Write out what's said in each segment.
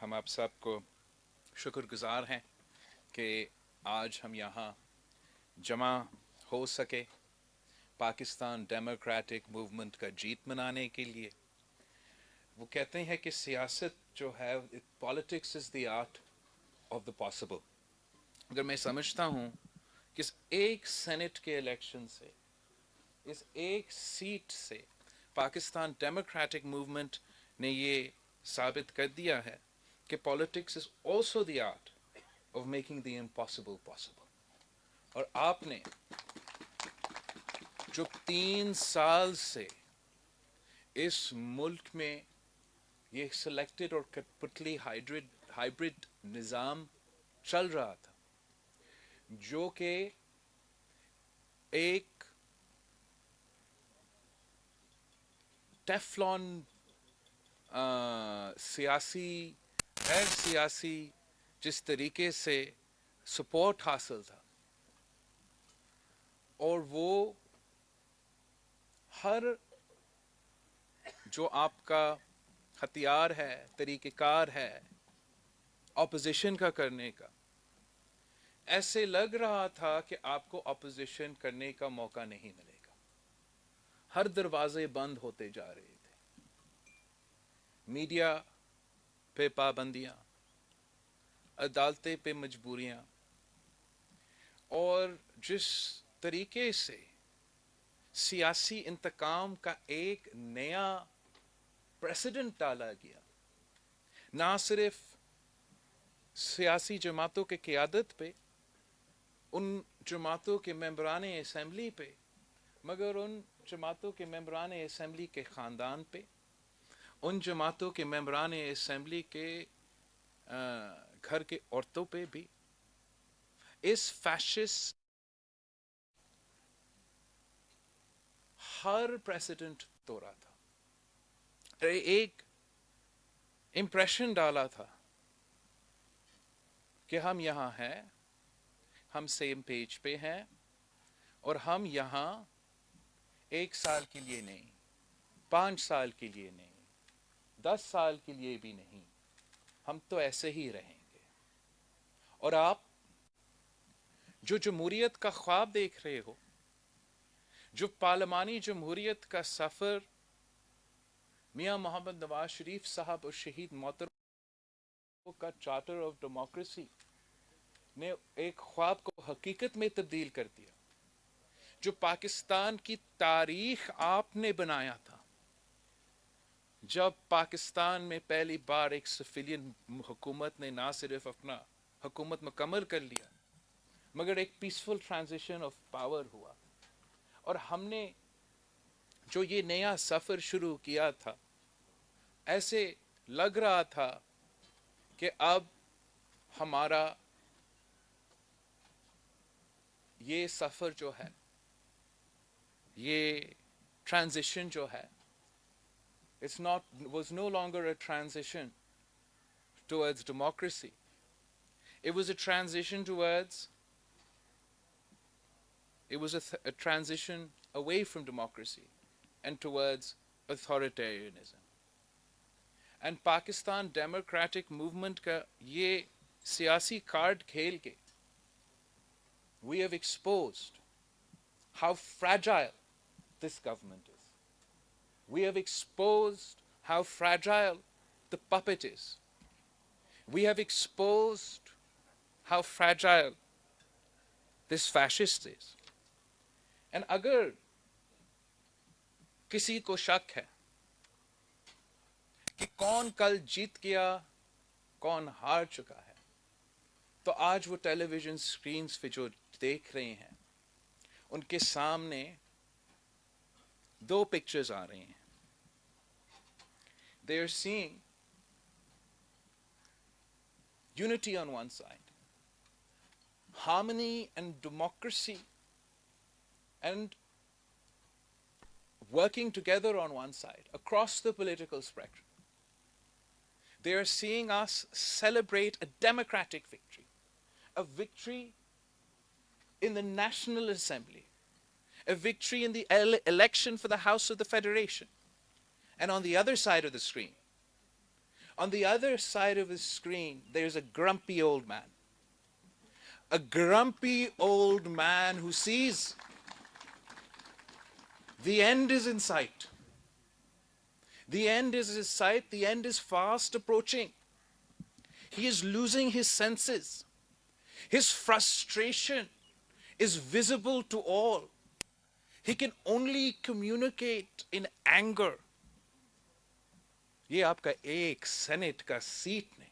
ہم آپ سب کو شکر گزار ہیں کہ آج ہم یہاں جمع ہو سکے پاکستان ڈیموکریٹک موومنٹ کا جیت منانے کے لیے. وہ کہتے ہیں کہ سیاست جو ہے politics is the art of the possible. اگر میں سمجھتا ہوں کہ اس ایک سینٹ کے الیکشن سے، اس ایک سیٹ سے پاکستان ڈیموکریٹک موومنٹ نے یہ ثابت کر دیا ہے کہ politics is also the art of making the impossible possible. اور آپ نے جو 3 سال سے اس ملک میں یہ سلیکٹڈ اور کٹپٹلی ہائیبرڈ نظام چل رہا تھا، جو کہ ایک ٹیفلون سیاسی غیر سیاسی جس طریقے سے سپورٹ حاصل تھا، اور وہ ہر جو آپ کا ہتھیار ہے، طریقہ کار ہے اپوزیشن کا کرنے کا، ایسے لگ رہا تھا کہ آپ کو اپوزیشن کرنے کا موقع نہیں ملے گا. ہر دروازے بند ہوتے جا رہے تھے، میڈیا پہ پابندیاں، عدالتیں پہ مجبوریاں، اور جس طریقے سے سیاسی انتقام کا ایک نیا پریسیڈنٹ ڈالا گیا، نہ صرف سیاسی جماعتوں کے قیادت پہ، ان جماعتوں کے ممبران اسمبلی پہ، مگر ان جماعتوں کے ممبران اسمبلی کے خاندان پہ، ان جماعتوں کے ممبران اسمبلی کے گھر کے عورتوں پہ بھی. اس فیشسٹ ہر پریسیڈنٹ توڑا تھا، ایک امپریشن ڈالا تھا کہ ہم یہاں ہیں، ہم سیم پیج پہ ہیں، اور ہم یہاں 1 سال کے لیے نہیں، 5 سال کے لیے نہیں، 10 سال کے لیے بھی نہیں، ہم تو ایسے ہی رہیں گے. اور آپ جو جمہوریت کا خواب دیکھ رہے ہو، جو پارلیمانی جمہوریت کا سفر میاں محمد نواز شریف صاحب اور شہید محترم کا چارٹر آف ڈیموکریسی نے ایک خواب کو حقیقت میں تبدیل کر دیا، جو پاکستان کی تاریخ آپ نے بنایا تھا جب پاکستان میں پہلی بار ایک سویلین حکومت نے نہ صرف اپنا حکومت مکمل کر لیا، مگر ایک پیسفل ٹرانزیشن آف پاور ہوا. اور ہم نے جو یہ نیا سفر شروع کیا تھا، ایسے لگ رہا تھا کہ اب ہمارا یہ سفر جو ہے، یہ ٹرانزیشن جو ہے، was no longer a transition towards democracy. It was a transition a transition away from democracy and towards authoritarianism. And Pakistan Democratic Movement کا یہ سیاسی کارڈ کھیل کے we have exposed how fragile this government is. We have exposed how fragile the puppet is. We have exposed how fragile this fascist is. And اگر کسی کو شک ہے کہ کون کل جیت گیا، کون ہار چکا ہے، تو آج وہ ٹیلی ویژن سکرینز پہ جو دیکھ رہے ہیں، ان کے سامنے 2 پکچرز آ رہے ہیں. They are seeing unity on one side, harmony and democracy and working together on one side across the political spectrum. They are seeing us celebrate a democratic victory, a victory in the National Assembly, a victory in the election for the House of the Federation. And on the other side of the screen On the other side of his screen, there's a grumpy old man. A grumpy old man who sees the end is in sight. The end is in sight. The end is fast approaching. He is losing his senses. His frustration is visible to all. He can only communicate in anger. یہ آپ کا ایک Saint کا set نے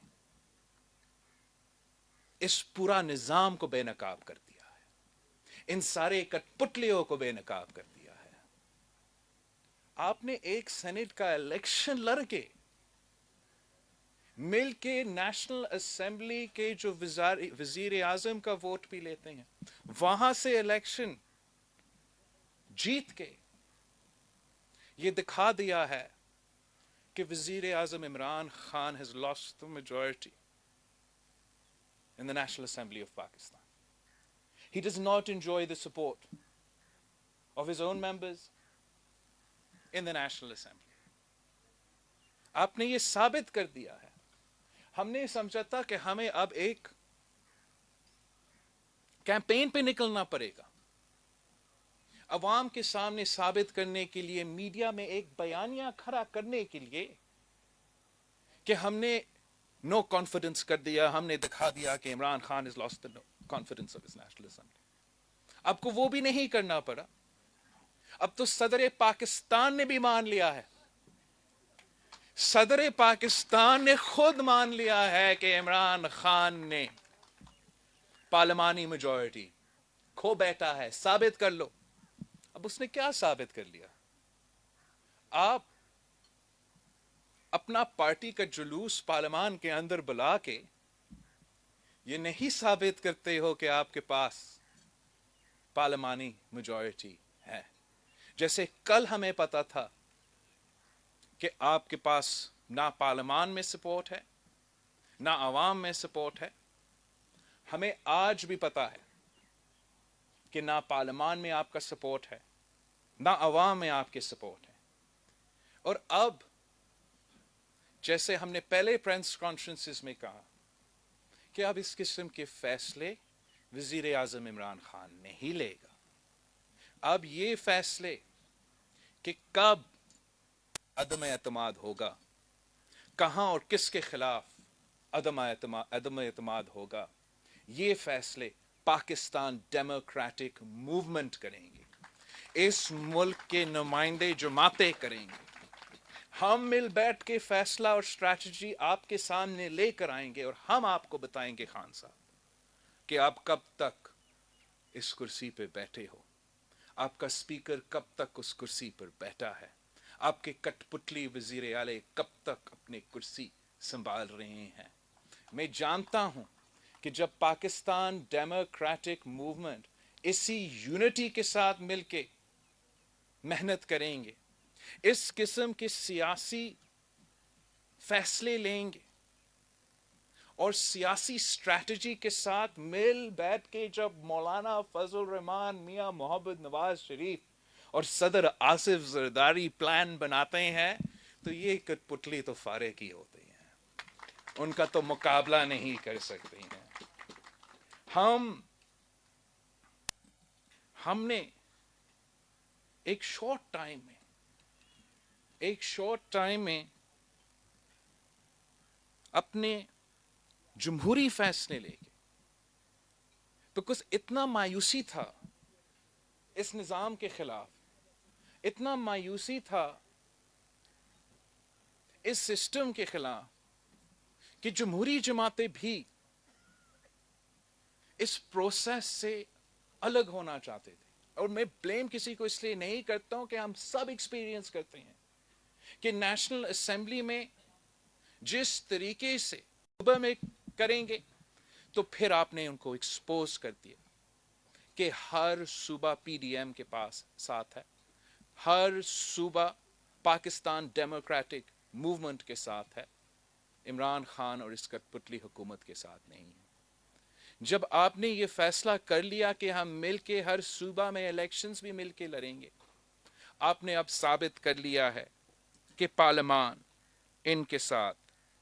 اس پورا نظام کو بے نقاب کر دیا ہے، ان سارے کٹ پتلیوں کو بے نقاب کر دیا ہے۔ آپ نے ایک سینٹ کا الیکشن لڑ کے مل کے نیشنل اسمبلی کے جو وزیر اعظم کا ووٹ بھی لیتے ہیں، وہاں سے الیکشن جیت کے یہ دکھا دیا ہے کہ وزیر اعظم Imran Khan has lost the majority in the National Assembly of Pakistan. He does not enjoy the support of his own members in the National Assembly. آپ نے یہ ثابت کر دیا ہے۔ ہم نے سمجھا تھا کہ ہمیں اب ایک کیمپین پہ نکلنا پڑے گا، عوام کے سامنے ثابت کرنے کے لیے، میڈیا میں ایک بیانیہ کھڑا کرنے کے لیے کہ ہم نے نو کانفیڈنس کر دیا، ہم نے دکھا دیا کہ Imran Khan has lost the confidence of his National Assembly۔ اب کو وہ بھی نہیں کرنا پڑا، اب تو صدر پاکستان نے بھی مان لیا ہے، صدر پاکستان نے خود مان لیا ہے کہ عمران خان نے پارلیمانی میجورٹی کھو بیٹھا ہے، ثابت کر لو۔ اب اس نے کیا ثابت کر لیا؟ آپ اپنا پارٹی کا جلوس پارلیمان کے اندر بلا کے یہ نہیں ثابت کرتے ہو کہ آپ کے پاس پارلیمانی میجورٹی ہے، جیسے کل ہمیں پتا تھا کہ آپ کے پاس نہ پارلیمان میں سپورٹ ہے نہ عوام میں سپورٹ ہے، ہمیں آج بھی پتا ہے کہ نہ پارلیمان میں آپ کا سپورٹ ہے نہ عوام میں آپ کے سپورٹ ہے۔ اور اب جیسے ہم نے پہلے پریس کانفرنسز میں کہا کہ اب اس قسم کے فیصلے وزیر اعظم عمران خان نہیں لے گا، اب یہ فیصلے کہ کب عدم اعتماد ہوگا، کہاں اور کس کے خلاف عدم اعتماد ہوگا، یہ فیصلے پاکستان ڈیموکریٹک موومنٹ کریں گے، اس ملک کے نمائندے جماعتیں کریں گے۔ ہم مل بیٹھ کے فیصلہ اور اسٹریٹجی آپ کے سامنے لے کر آئیں گے اور ہم آپ کو بتائیں گے خان صاحب کہ آپ کب تک اس کرسی پہ بیٹھے ہو، آپ کا اسپیکر کب تک اس کرسی پر بیٹھا ہے، آپ کے کٹ پتلی وزیر اعلی کب تک اپنی کرسی سنبھال رہے ہیں۔ میں جانتا ہوں کہ جب پاکستان ڈیموکریٹک موومنٹ اسی یونٹی کے ساتھ مل کے محنت کریں گے، اس قسم کے سیاسی فیصلے لیں گے اور سیاسی اسٹریٹجی کے ساتھ مل بیٹھ کے جب مولانا فضل الرحمان، میاں محمد نواز شریف اور صدر آصف زرداری پلان بناتے ہیں تو یہ کٹ پتلی تو فارغ ہی ہوتے ہیں، ان کا تو مقابلہ نہیں کر سکتے ہیں۔ ہم نے ایک شارٹ ٹائم میں اپنے جمہوری فیصلے لے کے، بیکاز اتنا مایوسی تھا اس نظام کے خلاف، اتنا مایوسی تھا اس سسٹم کے خلاف کہ جمہوری جماعتیں بھی اس پروسیس سے الگ ہونا چاہتے تھے۔ اور میں بلیم کسی کو اس لیے نہیں کرتا ہوں کہ ہم سب ایکسپیرینس کرتے ہیں کہ نیشنل اسمبلی میں جس طریقے سے صوبہ میں کریں گے تو پھر آپ نے ان کو ایکسپوز کر دیا کہ ہر صوبہ پی ڈی ایم کے پاس ساتھ ہے، ہر صوبہ پاکستان ڈیموکریٹک موومنٹ کے ساتھ ہے، عمران خان اور اس کٹ پتلی حکومت کے ساتھ نہیں ہے۔ جب آپ نے یہ فیصلہ کر لیا کہ ہم مل کے ہر صوبہ میں الیکشنز بھی مل کے لڑیں گے، آپ نے اب ثابت کر لیا ہے کہ پارلیمان ان کے ساتھ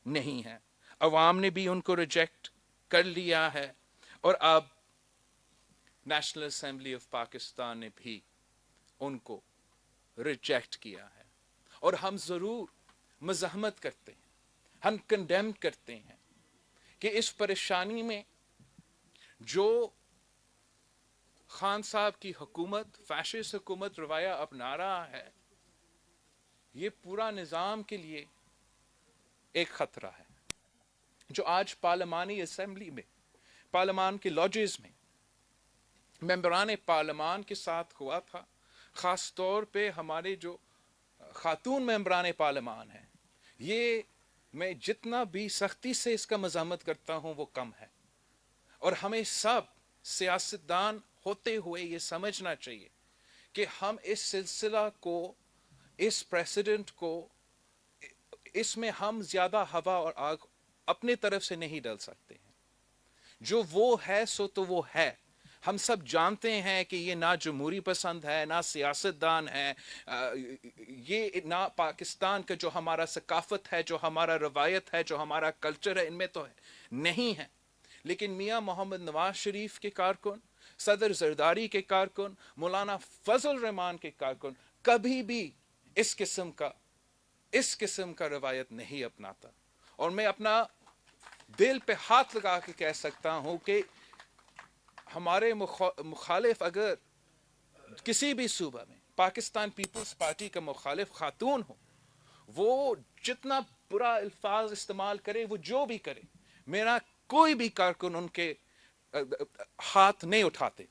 نہیں ہے. عوام نے بھی ان کو ریجیکٹ کر لیا ہے, اور اب نیشنل اسمبلی آف پاکستان نے بھی ان کو ریجیکٹ کیا ہے. اور ہم ضرور مزاحمت کرتے ہیں, ہم کنڈیم کرتے ہیں کہ اس پریشانی میں جو خان صاحب کی حکومت, فیشسٹ حکومت رویہ اپنا رہا ہے, یہ پورا نظام کے لیے ایک خطرہ ہے. جو آج پارلیمانی اسمبلی میں, پارلیمان کے لاجز میں ممبران پارلیمان کے ساتھ ہوا تھا, خاص طور پہ ہمارے جو خاتون ممبران پارلیمان ہیں, یہ میں جتنا بھی سختی سے اس کا مزاحمت کرتا ہوں وہ کم ہے. اور ہمیں سب سیاستدان ہوتے ہوئے یہ سمجھنا چاہیے کہ ہم اس سلسلہ کو, اس پریسیڈنٹ کو, اس میں ہم زیادہ ہوا اور آگ اپنے طرف سے نہیں ڈال سکتے ہیں. جو وہ ہے سو تو وہ ہے. ہم سب جانتے ہیں کہ یہ نہ جمہوری پسند ہے, نہ سیاستدان ہے, یہ نہ پاکستان کا جو ہمارا ثقافت ہے, جو ہمارا روایت ہے, جو ہمارا کلچر ہے, ان میں تو نہیں ہے. لیکن میاں محمد نواز شریف کے کارکن, صدر زرداری کے کارکن, مولانا فضل الرحمان کے کارکن کبھی بھی اس قسم کا روایت نہیں اپناتا. اور میں اپنا دل پہ ہاتھ لگا کے کہہ سکتا ہوں کہ ہمارے مخالف اگر کسی بھی صوبہ میں پاکستان پیپلز پارٹی کا مخالف خاتون ہو, وہ جتنا برا الفاظ استعمال کرے, وہ جو بھی کرے, میرا کوئی بھی کارکن ان کے ہاتھ نہیں اٹھاتے.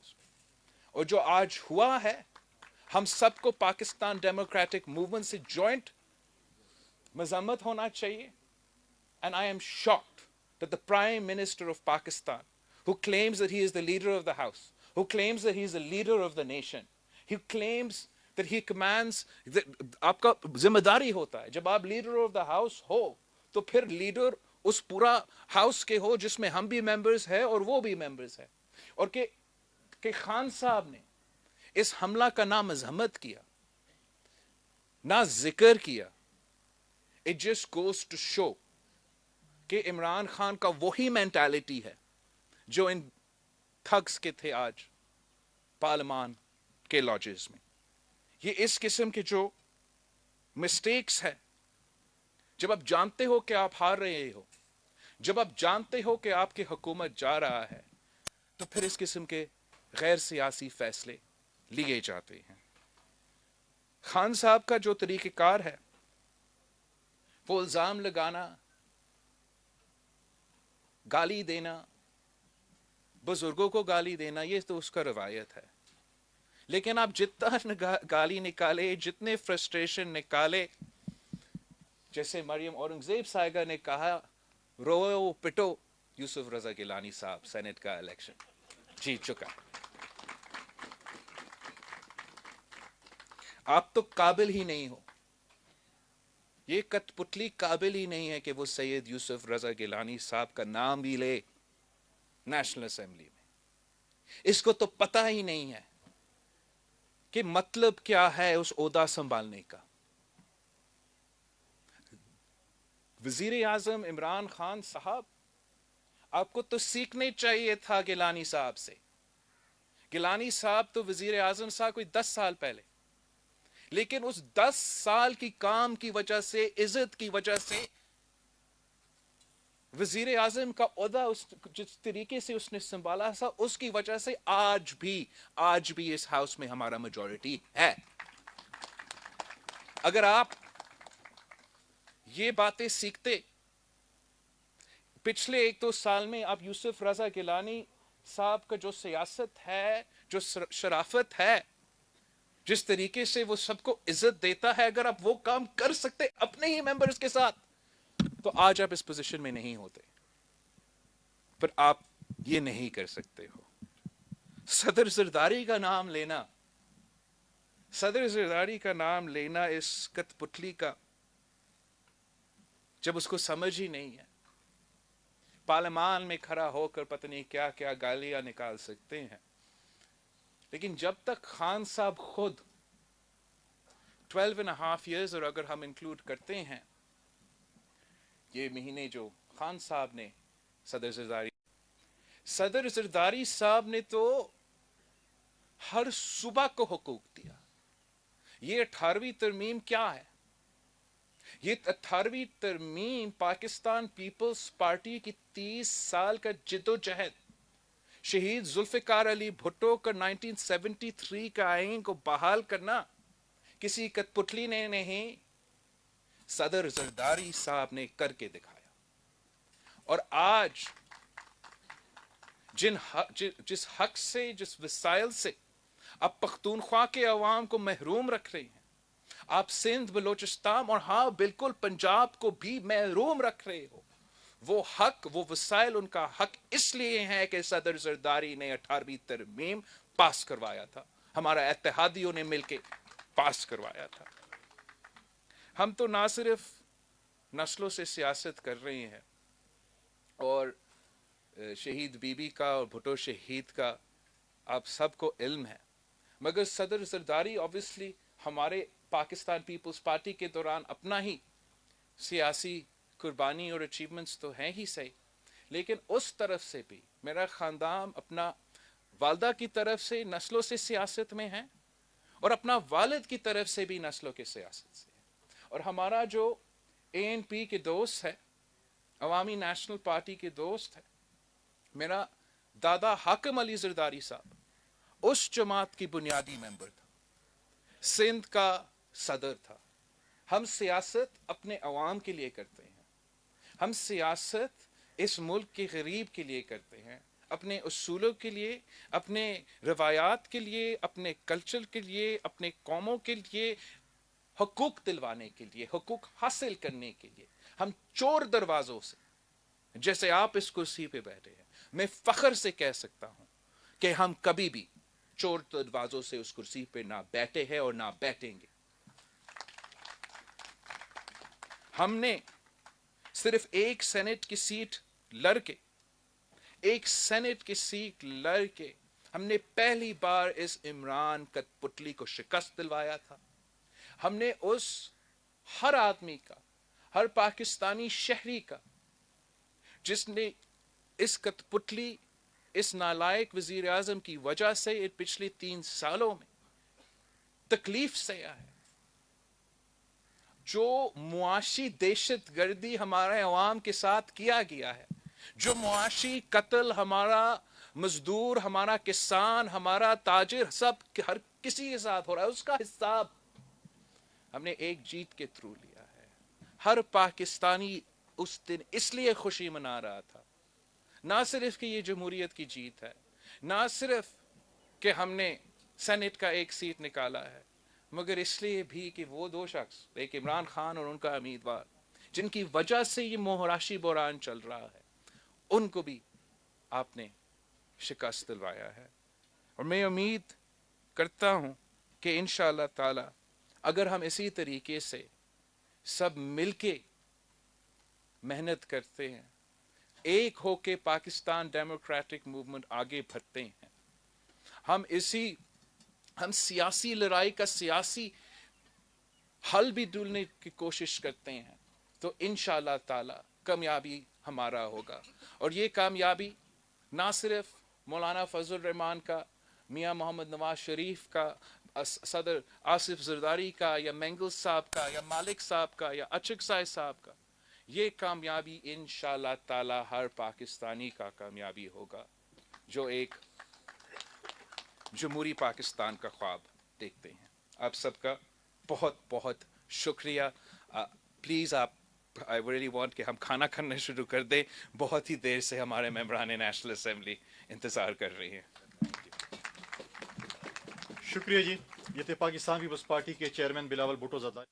اور جو آج ہوا ہے, ہم سب کو پاکستان ڈیموکریٹک موومنٹ سے جوائنٹ مذمت ہونا چاہیے. And I am shocked that the Prime Minister of Pakistan, who claims that he is the leader of the house, who claims that he is the leader of the nation, he claims that he commands, آپ کا ذمہ داری ہوتا ہے جب آپ leader of the house ہو تو پھر لیڈر اس پورا ہاؤس کے ہو جس میں ہم بھی ممبرز ہیں اور وہ بھی ممبرز ہیں. اور کہ خان صاحب نے اس حملہ کا نہ مذمت کیا, نہ ذکر کیا, it just goes to show کہ عمران خان کا وہی مینٹالٹی ہے جو ان تھگس کے تھے آج پارلیمان کے لاجز میں. یہ اس قسم کے جو مسٹیکس ہے, جب آپ جانتے ہو کہ آپ ہار رہے ہو, جب آپ جانتے ہو کہ آپ کی حکومت جا رہا ہے, تو پھر اس قسم کے غیر سیاسی فیصلے لیے جاتے ہیں. خان صاحب کا جو طریقہ کار ہے, وہ الزام لگانا, گالی دینا, بزرگوں کو گالی دینا, یہ تو اس کا روایت ہے. لیکن آپ جتنا گالی نکالے, جتنے فرسٹریشن نکالے, جیسے مریم اورنگزیب صاحبہ نے کہا, رو پٹو, یوسف رضا گیلانی صاحب سینٹ کا الیکشن جیت چکا. آپ تو قابل ہی نہیں ہو, یہ کٹ پتلی قابل ہی نہیں ہے کہ وہ سید یوسف رضا گیلانی صاحب کا نام بھی لے نیشنل اسمبلی میں. اس کو تو پتہ ہی نہیں ہے کہ مطلب کیا ہے اس عہدہ سنبھالنے کا. وزیر اعظم عمران خان صاحب, آپ کو تو سیکھنے چاہیے تھا گیلانی صاحب سے. گیلانی صاحب تو وزیر اعظم صاحب کوئی 10 سال پہلے, لیکن اس 10 سال کی کام کی وجہ سے, عزت کی وجہ سے, وزیر اعظم کا عہدہ جس طریقے سے اس نے سنبھالا تھا, اس کی وجہ سے آج بھی اس ہاؤس میں ہمارا میجورٹی ہے. اگر آپ یہ باتیں سیکھتے, پچھلے 1-2 سال میں آپ یوسف رضا گیلانی صاحب کا جو سیاست ہے, جو شرافت ہے, جس طریقے سے وہ سب کو عزت دیتا ہے, اگر آپ وہ کام کر سکتے اپنے ہی ممبرز کے ساتھ, تو آج آپ اس پوزیشن میں نہیں ہوتے. پر آپ یہ نہیں کر سکتے ہو. صدر زرداری کا نام لینا, صدر زرداری کا نام لینا اس کت پتلی کا, جب اس کو سمجھ ہی نہیں ہے, پارلیمان میں کھڑا ہو کر پتہ نہیں کیا کیا گالیاں نکال سکتے ہیں. لیکن جب تک خان صاحب خود 12.5 years, اور اگر ہم انکلوڈ کرتے ہیں یہ مہینے جو خان صاحب نے صدر زرداری صاحب نے تو ہر صبح کو حقوق دیا. یہ 18ویں ترمیم کیا ہے؟ یہ 18ویں ترمیم پاکستان پیپلز پارٹی کی 30 سال کا جد و جہد، شہید ذوالفقار علی بھٹو کا 1973 کا آئین کو بحال کرنا کسی کٹ پتلی نے نہیں، صدر زرداری صاحب نے کر کے دکھایا. اور آج جس حق سے، جس وسائل سے آپ پختونخوا کے عوام کو محروم رکھ رہے ہیں، آپ سندھ، بلوچستان اور ہاں بالکل پنجاب کو بھی محروم رکھ رہے ہو، وہ حق، وہ وسائل ان کا حق اس لیے ہے کہ صدر زرداری نے 18ویں ترمیم پاس کروایا تھا، ہمارا اتحادیوں نے مل کے پاس کروایا تھا. ہم تو نہ صرف نسلوں سے سیاست کر رہے ہیں، اور شہید بی بی کا اور بھٹو شہید کا آپ سب کو علم ہے، مگر صدر زرداری obviously ہمارے پاکستان پیپلز پارٹی کے دوران اپنا ہی سیاسی قربانی اور اچیومنٹس تو ہیں ہی صحیح، لیکن اس طرف سے بھی میرا خاندان اپنا والدہ کی طرف سے نسلوں سے سیاست میں ہے، اور اپنا والد کی طرف سے بھی نسلوں کے سیاست سے ہے. اور ہمارا جو ANP کے دوست ہے، عوامی نیشنل پارٹی کے دوست ہے، میرا دادا حاکم علی زرداری صاحب اس جماعت کی بنیادی ممبر تھا، سندھ کا صدر تھا. ہم سیاست اپنے عوام کے لیے کرتے ہیں، ہم سیاست اس ملک کے غریب کے لیے کرتے ہیں، اپنے اصولوں کے لیے، اپنے روایات کے لیے، اپنے کلچر کے لیے، اپنے قوموں کے لیے، حقوق دلوانے کے لیے، حقوق حاصل کرنے کے لیے. ہم چور دروازوں سے، جیسے آپ اس کرسی پہ بیٹھے ہیں، میں فخر سے کہہ سکتا ہوں کہ ہم کبھی بھی چور دروازوں سے اس کرسی پہ نہ بیٹھے ہیں اور نہ بیٹھیں گے. ہم نے صرف ایک سینٹ کی سیٹ لڑ کے ہم نے پہلی بار اس عمران کٹپتلی کو شکست دلوایا تھا. ہم نے اس ہر آدمی کا، ہر پاکستانی شہری کا جس نے اس کٹپتلی، اس نالائق وزیر اعظم کی وجہ سے پچھلے 3 سالوں میں تکلیف سہا ہے، جو معاشی دہشت گردی ہمارے عوام کے ساتھ کیا گیا ہے، جو معاشی قتل ہمارا مزدور، ہمارا کسان، ہمارا تاجر، سب ہر کسی کے ساتھ ہو رہا ہے، اس کا حساب ہم نے ایک جیت کے تھرو لیا ہے. ہر پاکستانی اس دن اس لیے خوشی منا رہا تھا، نہ صرف کہ یہ جمہوریت کی جیت ہے، نہ صرف کہ ہم نے سینٹ کا ایک سیٹ نکالا ہے، مگر اس لیے بھی کہ وہ 2 شخص، ایک عمران خان اور ان کا امیدوار، جن کی وجہ سے یہ معاشی بحران چل رہا ہے، ان کو بھی آپ نے شکست دلوایا ہے. اور میں امید کرتا ہوں کہ انشاءاللہ تعالی اگر ہم اسی طریقے سے سب مل کے محنت کرتے ہیں، ایک ہو کے پاکستان ڈیموکریٹک موومنٹ آگے بڑھتے ہیں، ہم سیاسی لڑائی کا سیاسی حل بھی ڈھونڈنے کی کوشش کرتے ہیں، تو انشاءاللہ تعالی کامیابی ہمارا ہوگا. اور یہ کامیابی نہ صرف مولانا فضل الرحمان کا، میاں محمد نواز شریف کا، صدر آصف زرداری کا، یا مینگل صاحب کا، یا مالک صاحب کا، یا اچکزئی صاحب کا، یہ کامیابی انشاءاللہ تعالی ہر پاکستانی کا کامیابی ہوگا جو ایک جمہوری پاکستان کا خواب دیکھتے ہیں. آپ سب کا بہت بہت شکریہ. پلیز I really want کہ ہم کھانا کھانا شروع کر دیں، بہت ہی دیر سے ہمارے ممبران نیشنل اسمبلی انتظار کر رہی ہیں. شکریہ جی. یہ تھے پاکستان پیپلز پارٹی کے چیئرمین بلاول بھٹو زادہ.